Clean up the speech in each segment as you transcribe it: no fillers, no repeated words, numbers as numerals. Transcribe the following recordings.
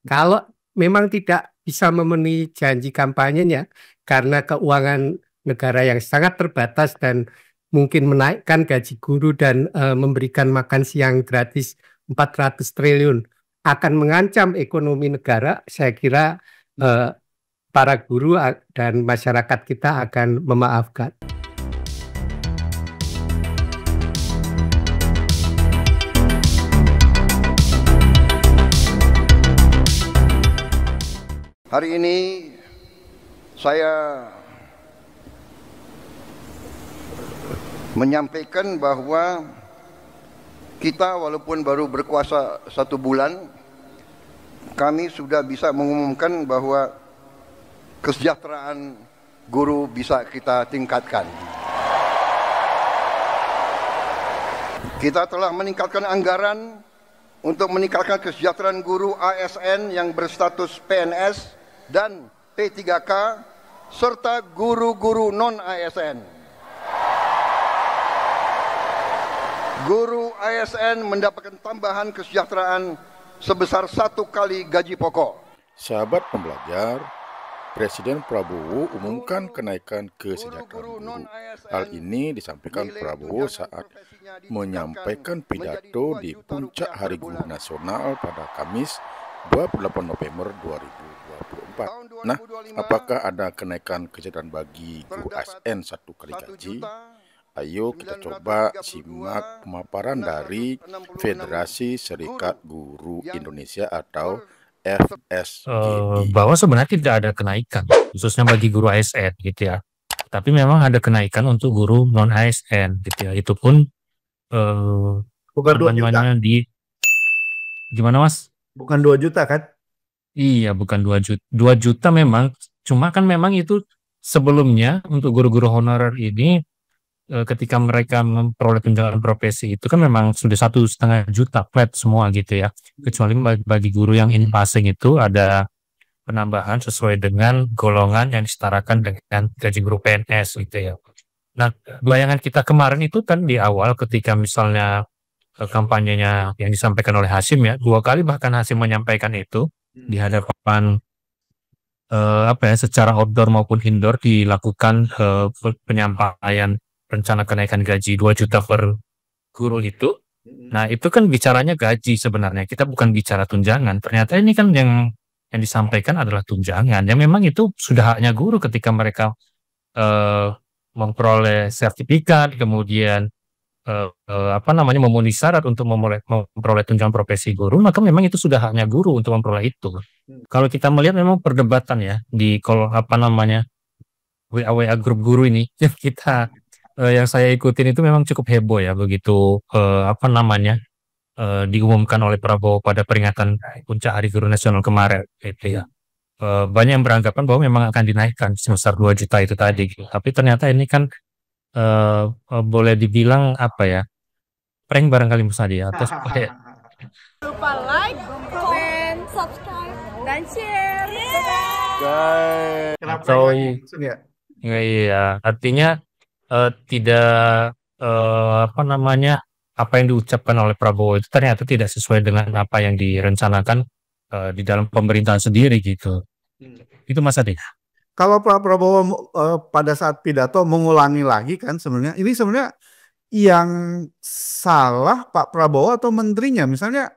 Kalau memang tidak bisa memenuhi janji kampanyenya karena keuangan negara yang sangat terbatas dan mungkin menaikkan gaji guru dan memberikan makan siang gratis 400 triliun akan mengancam ekonomi negara, saya kira eh, para guru dan masyarakat kita akan memaafkan. Hari ini saya menyampaikan bahwa kita walaupun baru berkuasa 1 bulan, kami sudah bisa mengumumkan bahwa kesejahteraan guru bisa kita tingkatkan. Kita telah meningkatkan anggaran untuk meningkatkan kesejahteraan guru ASN yang berstatus PNS dan P3K serta guru-guru non-ASN. Guru ASN mendapatkan tambahan kesejahteraan sebesar 1 kali gaji pokok. Sahabat pembelajar, Presiden Prabowo umumkan kenaikan kesejahteraan guru. Hal ini disampaikan Prabowo saat menyampaikan pidato di puncak Hari Guru Nasional pada Kamis 28 November 2024. Nah, apakah ada kenaikan kesejahteraan bagi guru ASN 1 kali gaji? Ayo kita coba simak pemaparan dari Federasi Serikat Guru Indonesia atau FSGI. Bahwa sebenarnya tidak ada kenaikan, khususnya bagi guru ASN gitu ya. Tapi memang ada kenaikan untuk guru non ASN gitu ya. Itu pun Bukan 2 juta. Gimana Mas? Bukan 2 juta kan? Iya, bukan 2 juta. 2 juta memang, cuma kan memang itu sebelumnya untuk guru-guru honorer ini ketika mereka memperoleh tunjangan profesi itu kan memang sudah 1,5 juta flat semua gitu ya. Kecuali bagi guru yang in passing itu ada penambahan sesuai dengan golongan yang disetarakan dengan gaji guru PNS gitu ya. Nah, bayangan kita kemarin itu kan di awal ketika misalnya kampanyenya yang disampaikan oleh Hasyim ya, 2 kali bahkan Hasyim menyampaikan itu di hadapan secara outdoor maupun indoor dilakukan penyampaian rencana kenaikan gaji 2 juta per guru itu. Nah, itu kan bicaranya gaji sebenarnya. Kita bukan bicara tunjangan. Ternyata ini kan yang disampaikan adalah tunjangan. Yang memang itu sudah haknya guru ketika mereka memperoleh sertifikat, kemudian memenuhi syarat untuk memperoleh tunjangan profesi guru, maka memang itu sudah haknya guru untuk memperoleh itu. Kalau kita melihat memang perdebatan ya di WA grup guru ini yang saya ikutin itu memang cukup heboh ya begitu diumumkan oleh Prabowo pada peringatan puncak Hari Guru Nasional kemarin gitu ya. Banyak yang beranggapan bahwa memang akan dinaikkan sebesar 2 juta itu tadi gitu. Tapi ternyata ini kan boleh dibilang prank barangkali Mas Adi ya, atau supaya lupa like, comment, subscribe, dan share. Atau iya, artinya tidak apa yang diucapkan oleh Prabowo itu ternyata tidak sesuai dengan apa yang direncanakan di dalam pemerintahan sendiri gitu. Itu Mas Adi. Kalau Pak Prabowo pada saat pidato mengulangi lagi kan sebenarnya ini sebenarnya yang salah Pak Prabowo atau menterinya, misalnya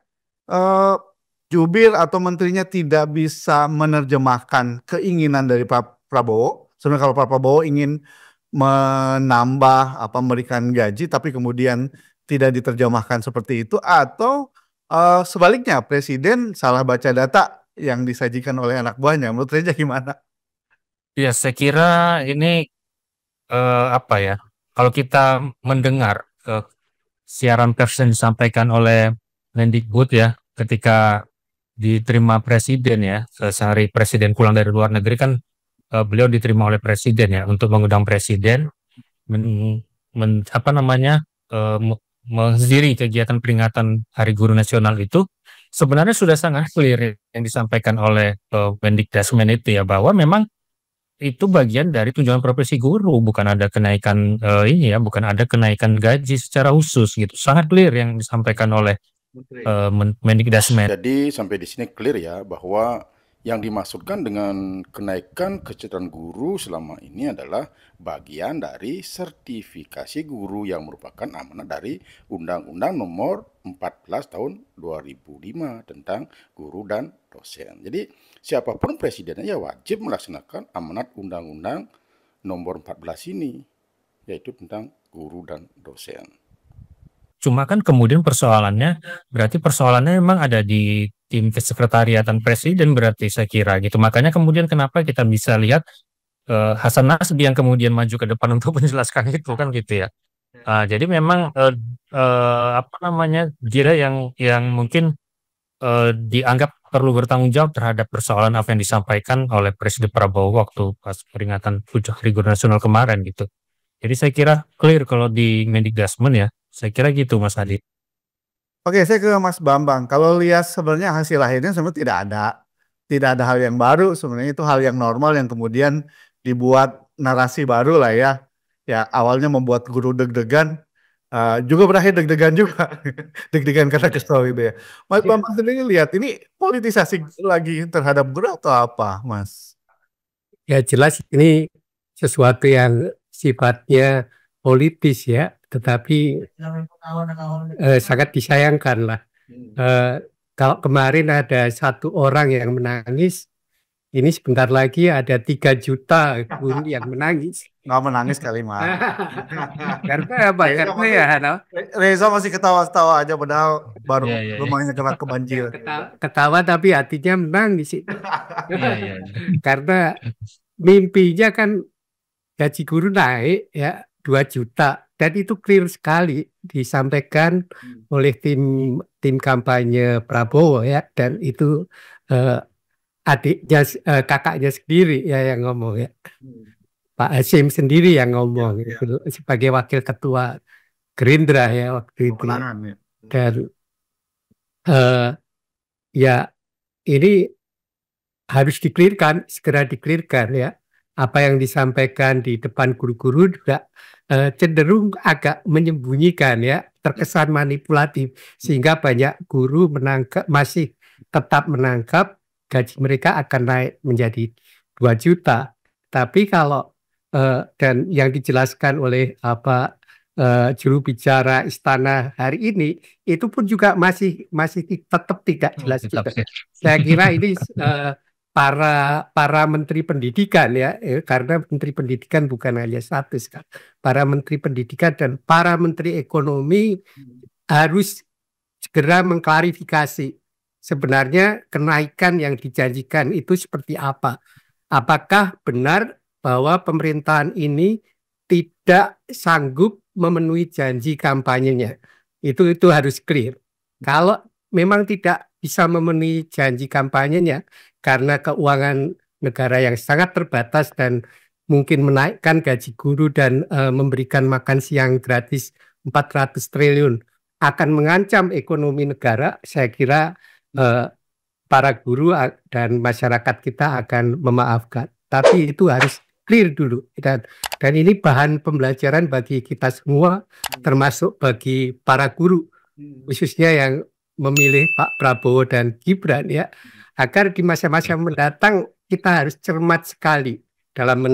jubir atau menterinya tidak bisa menerjemahkan keinginan dari Pak Prabowo. Sebenarnya kalau Pak Prabowo ingin menambah memberikan gaji tapi kemudian tidak diterjemahkan seperti itu, atau sebaliknya presiden salah baca data yang disajikan oleh anak buahnya. Menurut Reja gimana? Ya, saya kira ini kalau kita mendengar siaran pers yang disampaikan oleh Mendikbud ya ketika diterima presiden ya, sehari presiden pulang dari luar negeri kan beliau diterima oleh presiden ya untuk mengundang presiden menghadiri kegiatan peringatan Hari Guru Nasional itu. Sebenarnya sudah sangat clear yang disampaikan oleh Mendikdasmen itu ya, bahwa memang itu bagian dari tunjangan profesi guru, bukan ada kenaikan bukan ada kenaikan gaji secara khusus gitu. Sangat clear yang disampaikan oleh Mendikdasmen. Jadi sampai di sini clear ya bahwa yang dimaksudkan dengan kenaikan kesejahteraan guru selama ini adalah bagian dari sertifikasi guru yang merupakan amanat dari Undang-Undang Nomor 14 Tahun 2005 tentang guru dan dosen. Jadi siapapun presidennya ya wajib melaksanakan amanat Undang-Undang Nomor 14 ini, yaitu tentang guru dan dosen. Cuma kan kemudian berarti persoalannya memang ada di tim kesekretariatan presiden berarti saya kira gitu. Makanya kemudian kenapa kita bisa lihat Hasan Nasbi yang kemudian maju ke depan untuk menjelaskan itu kan gitu ya. Jadi memang dia yang mungkin dianggap perlu bertanggung jawab terhadap persoalan apa yang disampaikan oleh Presiden Prabowo waktu pas peringatan Puncak Hari Guru Nasional kemarin gitu. Jadi saya kira clear kalau di Mendikdasmen ya. Saya kira gitu Mas Adi. Oke, saya ke Mas Bambang. Kalau lihat sebenarnya hasil akhirnya sebenarnya tidak ada hal yang baru. Sebenarnya itu hal yang normal yang kemudian dibuat narasi baru lah ya. Ya awalnya membuat guru deg-degan, juga berakhir deg-degan juga, deg-degan karena kesel gitu ya. Mas Bambang sendiri lihat ini politisasi lagi terhadap guru atau apa, Mas? Ya jelas ini sesuatu yang sifatnya politis ya, tetapi sangat disayangkan lah. Kalau kemarin ada 1 orang yang menangis, ini sebentar lagi ada 3 juta guru yang menangis. Nggak menangis kali, Mas. Karena apa? Karena ya, Reza masih ketawa-ketawa aja padahal baru rumahnya kena kebanjir. Ketawa tapi hatinya menangis. Karena mimpinya kan gaji guru naik ya 2 juta dan itu clear sekali disampaikan oleh tim kampanye Prabowo ya, dan itu kakaknya sendiri ya yang ngomong ya. Pak Hasyim sendiri yang ngomong gitu, sebagai wakil ketua Gerindra ya waktu itu. Dan ya ini harus segera diklirkan ya. Apa yang disampaikan di depan guru-guru juga cenderung agak menyembunyikan ya, terkesan manipulatif sehingga banyak guru masih tetap menangkap gaji mereka akan naik menjadi 2 juta. Tapi kalau dan yang dijelaskan oleh juru bicara istana hari ini itu pun juga masih tetap tidak jelas juga. Saya kira ini para menteri pendidikan ya, karena menteri pendidikan bukan hanya satu sekarang. Para menteri pendidikan dan para menteri ekonomi harus segera mengklarifikasi sebenarnya kenaikan yang dijanjikan itu seperti apa. Apakah benar bahwa pemerintahan ini tidak sanggup memenuhi janji kampanyenya? Itu harus clear. Kalau memang tidak bisa memenuhi janji kampanyenya karena keuangan negara yang sangat terbatas dan mungkin menaikkan gaji guru dan memberikan makan siang gratis 400 triliun akan mengancam ekonomi negara, saya kira para guru dan masyarakat kita akan memaafkan. Tapi itu harus clear dulu, dan ini bahan pembelajaran bagi kita semua, termasuk bagi para guru khususnya yang memilih Pak Prabowo dan Gibran ya, agar di masa-masa mendatang kita harus cermat sekali dalam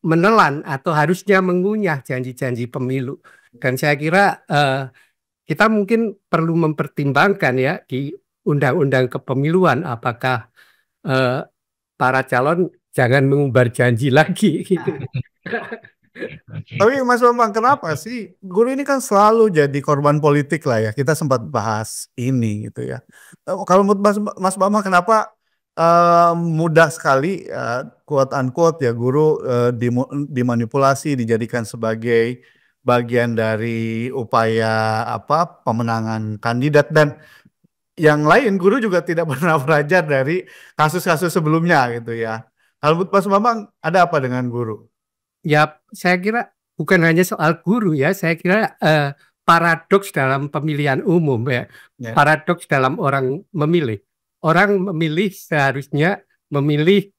menelan atau harusnya mengunyah janji-janji pemilu. Dan saya kira kita mungkin perlu mempertimbangkan ya di undang-undang kepemiluan apakah para calon jangan mengumbar janji lagi gitu. Tapi Mas Bambang, kenapa sih guru ini kan selalu jadi korban politik lah ya? Kita sempat bahas ini gitu ya. Kalau menurut Mas Bambang, kenapa mudah sekali quote unquote ya guru dimanipulasi, dijadikan sebagai bagian dari upaya pemenangan kandidat, dan yang lain guru juga tidak pernah belajar dari kasus-kasus sebelumnya gitu ya. Kalau menurut Mas Bambang, ada apa dengan guru? Ya, saya kira bukan hanya soal guru ya, saya kira paradoks dalam pemilihan umum ya, paradoks dalam orang memilih. Orang memilih seharusnya memilih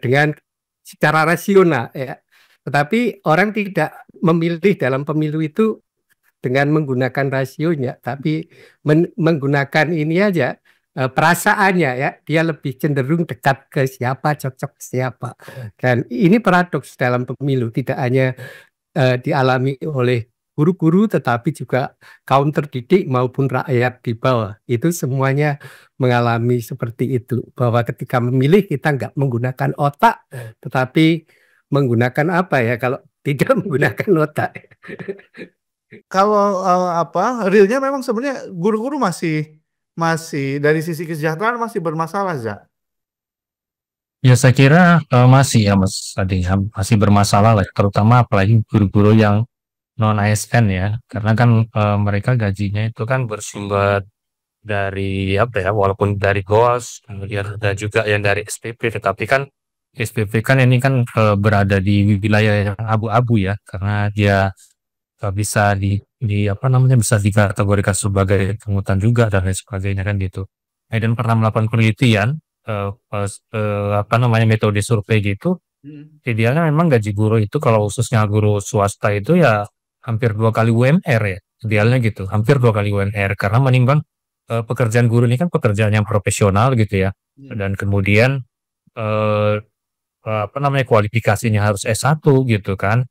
dengan secara rasional ya, tetapi orang tidak memilih dalam pemilu itu dengan menggunakan rasionya, tapi menggunakan ini aja perasaannya ya, dia lebih cenderung dekat ke siapa, cocok ke siapa. Dan ini paradoks dalam pemilu, tidak hanya dialami oleh guru-guru tetapi juga kaum terdidik maupun rakyat di bawah. Itu semuanya mengalami seperti itu, bahwa ketika memilih kita nggak menggunakan otak tetapi menggunakan apa ya kalau tidak menggunakan otak. Kalau realnya memang sebenarnya guru-guru masih dari sisi kesejahteraan masih bermasalah, Za. Ya saya kira masih ya Mas Adi, masih bermasalah lah, terutama apalagi guru-guru yang non ASN ya, karena kan mereka gajinya itu kan bersumber dari apa ya, walaupun dari GOS, kemudian ada juga yang dari SPP, tetapi kan SPP kan ini kan berada di wilayah yang abu-abu ya, karena dia bisa apa namanya, bisa dikategorikan sebagai pungutan juga dan lain sebagainya kan gitu. Dan pernah melakukan penelitian apa namanya, metode survei gitu. Idealnya memang gaji guru itu kalau khususnya guru swasta itu ya hampir 2 kali UMR ya, idealnya gitu, hampir 2 kali UMR, karena menimbang pekerjaan guru ini kan pekerjaan yang profesional gitu ya, dan kemudian apa namanya, kualifikasinya harus S1 gitu kan,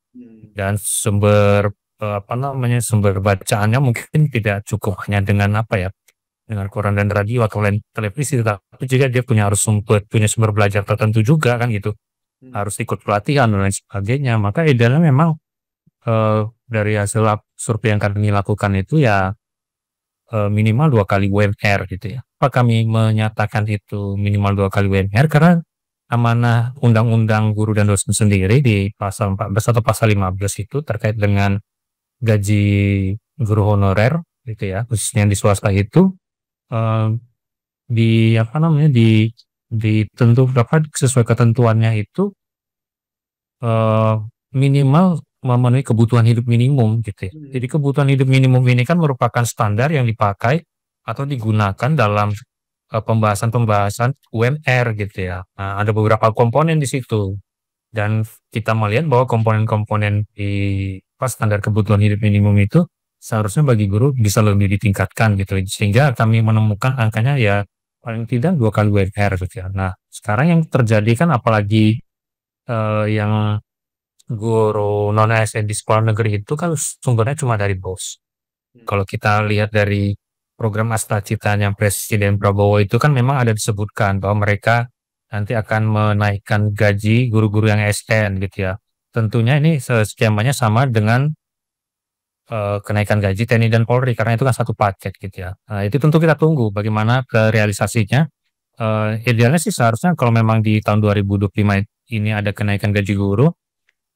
dan sumber apa namanya, sumber bacaannya mungkin tidak cukup hanya dengan apa ya, dengan koran dan radio atau televisi, tapi juga dia punya sumber belajar tertentu juga kan gitu, harus ikut pelatihan dan lain sebagainya. Maka idealnya memang dari hasil survei yang kami lakukan itu ya minimal 2 kali UMR gitu ya. Apa kami menyatakan itu minimal 2 kali UMR? Karena amanah Undang-Undang Guru dan Dosen sendiri di pasal 14 atau pasal 15 itu terkait dengan gaji guru honorer gitu ya, khususnya di swasta itu di apa namanya, sesuai ketentuannya itu minimal memenuhi kebutuhan hidup minimum gitu ya. Jadi kebutuhan hidup minimum ini kan merupakan standar yang dipakai atau digunakan dalam pembahasan UMR gitu ya. Nah, ada beberapa komponen di situ, dan kita melihat bahwa komponen-komponen di standar kebutuhan hidup minimum itu seharusnya bagi guru bisa lebih ditingkatkan gitu, sehingga kami menemukan angkanya ya paling tidak 2 kali UMR gitu ya. Nah sekarang yang terjadi kan apalagi yang guru non ASN di sekolah negeri itu kan sumbernya cuma dari BOS. Kalau kita lihat dari program Astacitanya Presiden Prabowo itu kan memang ada disebutkan bahwa mereka nanti akan menaikkan gaji guru-guru yang ASN gitu ya. Tentunya ini skemanya sama dengan kenaikan gaji TNI dan Polri, karena itu kan satu paket gitu ya. Nah, itu tentu kita tunggu bagaimana realisasinya. Idealnya sih seharusnya kalau memang di tahun 2025 ini ada kenaikan gaji guru,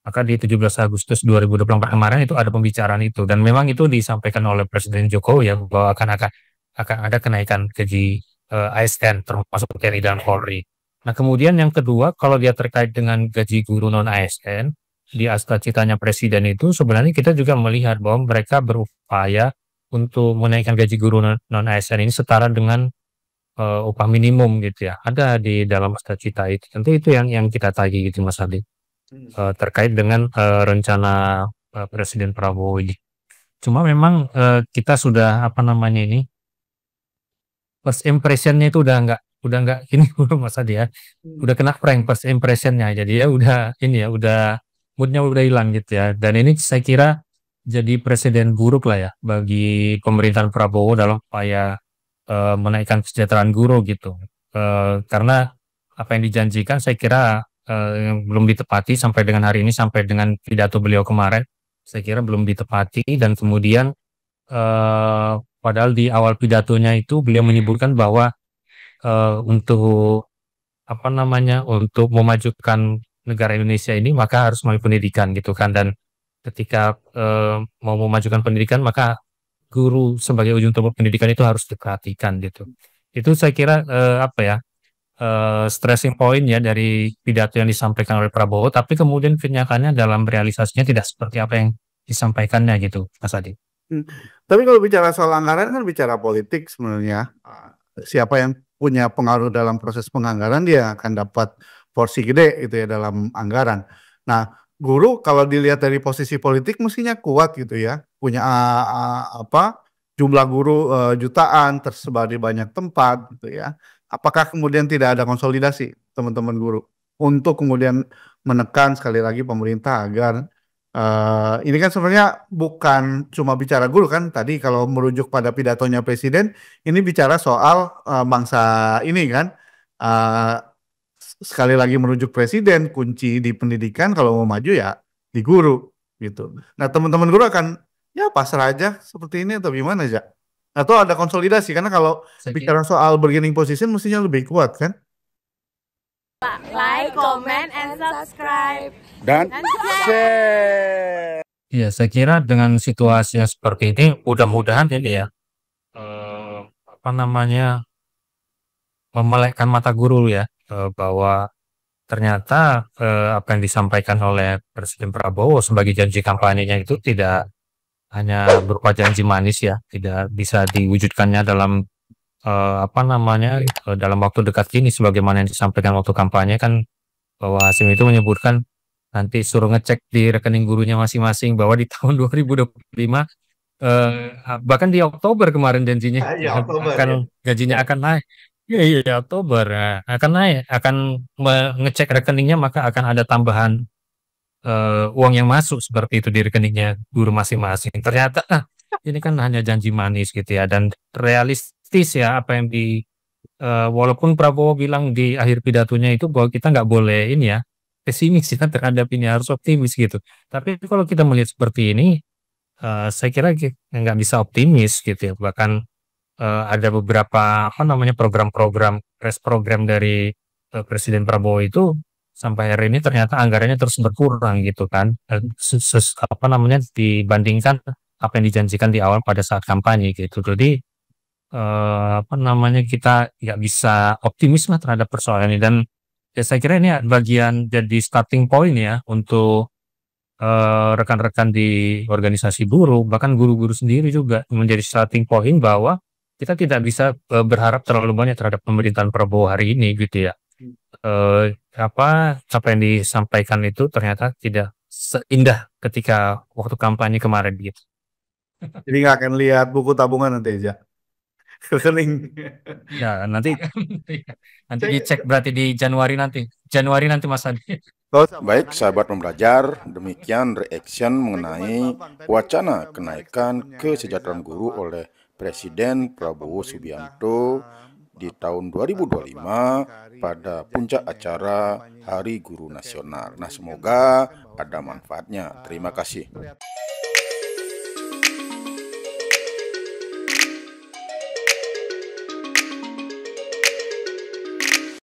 maka di 17 Agustus 2024 kemarin itu ada pembicaraan itu, dan memang itu disampaikan oleh Presiden Jokowi ya, bahwa akan ada kenaikan gaji ASN termasuk TNI dan Polri. Nah kemudian yang kedua, kalau dia terkait dengan gaji guru non ASN di Astacitanya Presiden itu, sebenarnya kita juga melihat bahwa mereka berupaya untuk menaikkan gaji guru non ASN ini setara dengan upah minimum gitu ya, ada di dalam Astacita itu. Tentu itu yang kita tagih gitu Mas Adi, terkait dengan rencana Presiden Prabowo ini. Cuma memang kita sudah apa namanya ini, first impression-nya itu udah nggak ini Mas Adi ya, udah kena prank first impression-nya, jadi ya udah ini ya, udah moodnya udah hilang gitu ya. Dan ini saya kira jadi presiden buruk lah ya bagi pemerintahan Prabowo dalam upaya menaikkan kesejahteraan guru gitu, karena apa yang dijanjikan saya kira belum ditepati sampai dengan hari ini, sampai dengan pidato beliau kemarin saya kira belum ditepati. Dan kemudian padahal di awal pidatonya itu beliau menyebutkan bahwa untuk apa namanya, untuk memajukan negara Indonesia ini maka harus melalui pendidikan gitu kan, dan ketika mau memajukan pendidikan maka guru sebagai ujung tombak pendidikan itu harus diperhatikan gitu. Itu saya kira apa ya, stressing point ya dari pidato yang disampaikan oleh Prabowo, tapi kemudian kenyataannya dalam realisasinya tidak seperti apa yang disampaikannya gitu Mas Adi. Tapi kalau bicara soal anggaran kan bicara politik sebenarnya. Siapa yang punya pengaruh dalam proses penganggaran dia akan dapat porsi gede gitu ya dalam anggaran. Nah guru kalau dilihat dari posisi politik mestinya kuat gitu ya, punya jumlah guru jutaan tersebar di banyak tempat gitu ya. Apakah kemudian tidak ada konsolidasi teman-teman guru untuk kemudian menekan sekali lagi pemerintah agar ini kan sebenarnya bukan cuma bicara guru kan, tadi kalau merujuk pada pidatonya presiden, ini bicara soal bangsa ini kan, sekali lagi merujuk presiden, kunci di pendidikan kalau mau maju ya di guru gitu. Nah teman-teman guru akan ya pasrah aja seperti ini atau gimana aja? Atau ada konsolidasi, karena kalau bicara soal bargaining position mestinya lebih kuat kan? Like, comment, and subscribe. Dan share. Ya, saya kira dengan situasi yang seperti ini, mudah-mudahan ini ya, apa namanya, memelekkan mata guru ya, bahwa ternyata apa yang disampaikan oleh Presiden Prabowo sebagai janji kampanyenya itu tidak hanya berupa janji manis ya, tidak bisa diwujudkannya dalam apa namanya, dalam waktu dekat ini sebagaimana yang disampaikan waktu kampanye kan, bahwa Hasim itu menyebutkan nanti suruh ngecek di rekening gurunya masing-masing bahwa di tahun 2025 bahkan di Oktober kemarin janjinya akan gajinya akan naik. Iya, Oktober akan naik, akan mengecek rekeningnya, maka akan ada tambahan uang yang masuk seperti itu di rekeningnya guru masing-masing. Ternyata ini kan hanya janji manis gitu ya, dan realistis ya apa yang walaupun Prabowo bilang di akhir pidatonya itu bahwa kita nggak boleh ini ya pesimis ya terhadap ini, harus optimis gitu. Tapi kalau kita melihat seperti ini, saya kira nggak bisa optimis gitu ya. Bahkan ada beberapa apa namanya program-program dari Presiden Prabowo itu sampai hari ini ternyata anggarannya terus berkurang gitu kan, apa namanya dibandingkan apa yang dijanjikan di awal pada saat kampanye gitu. Jadi apa namanya kita nggak bisa optimis lah terhadap persoalan ini, dan ya saya kira ini bagian jadi starting point ya untuk rekan-rekan di organisasi buruh, bahkan guru-guru sendiri juga menjadi starting point bahwa kita tidak bisa berharap terlalu banyak terhadap pemerintahan Prabowo hari ini gitu ya. Apa yang disampaikan itu ternyata tidak seindah ketika waktu kampanye kemarin gitu. Jadi nggak akan lihat buku tabungan nanti aja. Rekening. Ya nanti dicek berarti di Januari nanti Mas Adi. Baik sahabat pembelajar, demikian reaction mengenai wacana kenaikan kesejahteraan guru oleh Presiden Prabowo Subianto di tahun 2025 pada puncak acara Hari Guru Nasional. Nah, semoga ada manfaatnya. Terima kasih.